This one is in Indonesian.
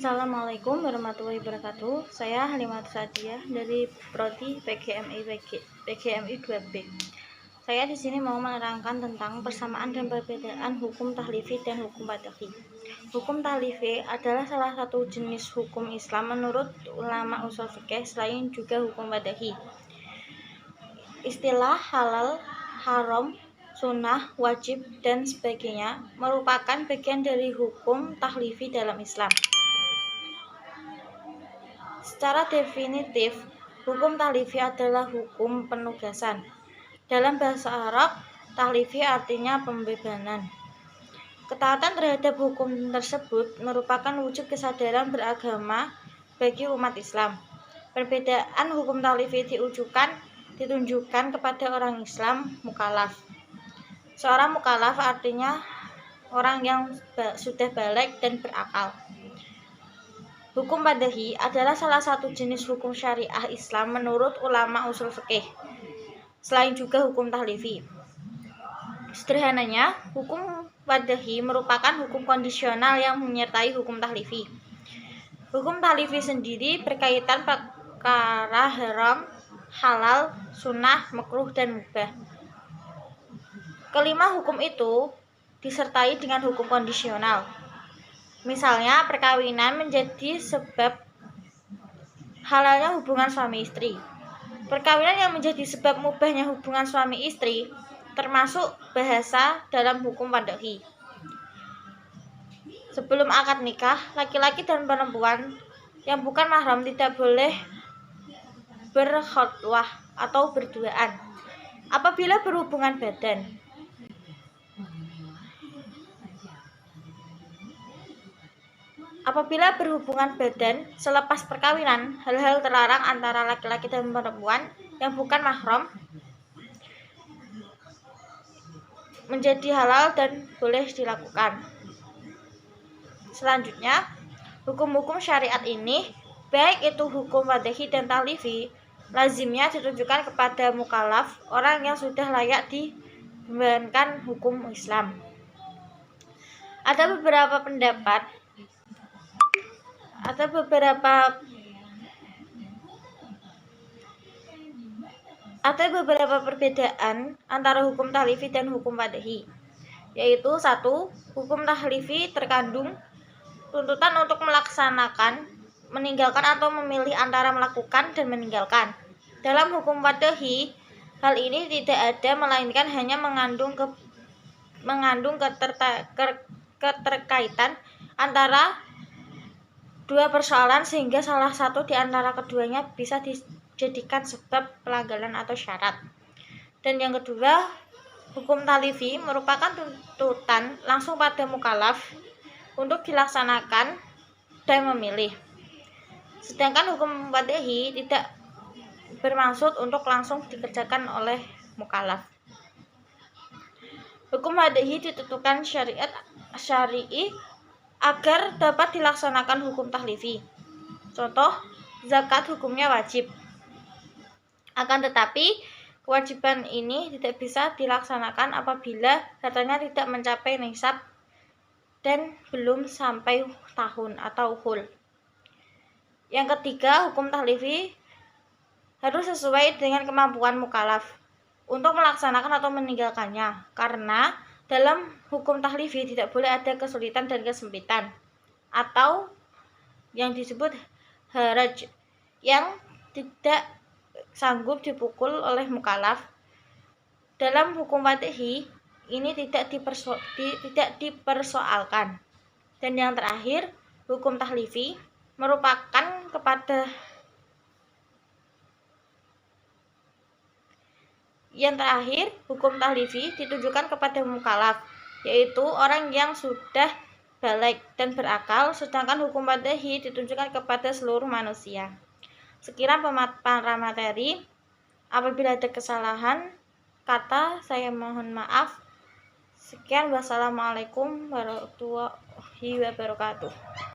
Assalamualaikum warahmatullahi wabarakatuh. Saya Halimatus Sadiah dari Prodi PGMI 2B. Saya di sini mau menerangkan tentang persamaan dan perbedaan hukum tahlifi dan hukum wad'i. Hukum tahlifi adalah salah satu jenis hukum Islam menurut ulama ushul fikih, selain juga hukum wad'i. Istilah halal, haram, sunnah, wajib, dan sebagainya merupakan bagian dari hukum tahlifi dalam Islam. Secara definitif, hukum tahlifi adalah hukum penugasan. Dalam bahasa Arab, tahlifi artinya pembebanan. Ketaatan terhadap hukum tersebut merupakan wujud kesadaran beragama bagi umat Islam. Perbedaan hukum tahlifi ditunjukkan kepada orang Islam mukallaf. Seorang mukallaf artinya orang yang sudah baligh dan berakal. Hukum wad'i adalah salah satu jenis hukum syariah Islam menurut ulama ushul fikih, selain juga hukum tahlifi. Sederhananya, hukum wad'i merupakan hukum kondisional yang menyertai hukum tahlifi. Hukum tahlifi sendiri berkaitan perkara haram, halal, sunnah, makruh, dan mubah. Kelima hukum itu disertai dengan hukum kondisional. Misalnya, perkawinan menjadi sebab halalnya hubungan suami istri. Perkawinan yang menjadi sebab mubahnya hubungan suami istri termasuk bahasa dalam hukum wad'i. Sebelum akad nikah, laki-laki dan perempuan yang bukan mahram tidak boleh berkhotwah atau berduaan apabila berhubungan badan. Apabila berhubungan badan selepas perkawinan, hal-hal terlarang antara laki-laki dan perempuan yang bukan mahram menjadi halal dan boleh dilakukan. Selanjutnya, hukum-hukum syariat ini, baik itu hukum wad'i dan tahlifi, lazimnya ditujukan kepada mukallaf, orang yang sudah layak dibebankan hukum Islam. Ada beberapa perbedaan antara hukum tahlifi dan hukum wad'i, yaitu 1. Hukum tahlifi terkandung tuntutan untuk melaksanakan, meninggalkan atau memilih antara melakukan dan meninggalkan. Dalam hukum wad'i, hal ini tidak ada, melainkan hanya mengandung keterkaitan antara dua persoalan sehingga salah satu di antara keduanya bisa dijadikan sebab pelanggaran atau syarat. Dan yang kedua, hukum tahlifi merupakan tuntutan langsung pada mukallaf untuk dilaksanakan dan memilih. Sedangkan hukum wad'i tidak bermaksud untuk langsung dikerjakan oleh mukallaf. Hukum wad'i ditentukan syar'i agar dapat dilaksanakan hukum tahlifi. Contoh, zakat hukumnya wajib. Akan tetapi, kewajiban ini tidak bisa dilaksanakan apabila hartanya tidak mencapai nisab dan belum sampai tahun atau hul. Yang ketiga, hukum tahlifi harus sesuai dengan kemampuan mukallaf untuk melaksanakan atau meninggalkannya, karena dalam hukum tahlifi tidak boleh ada kesulitan dan kesempitan atau yang disebut haraj yang tidak sanggup dipukul oleh mukallaf. Dalam hukum wad'i ini tidak dipersoalkan. Dan yang terakhir, hukum tahlifi merupakan hukum tahlifi ditujukan kepada mukallaf, yaitu orang yang sudah baligh dan berakal, sedangkan hukum wad'i ditujukan kepada seluruh manusia. Sekian pemaparan materi. Apabila ada kesalahan kata, saya mohon maaf. Sekian, wassalamualaikum warahmatullahi wabarakatuh.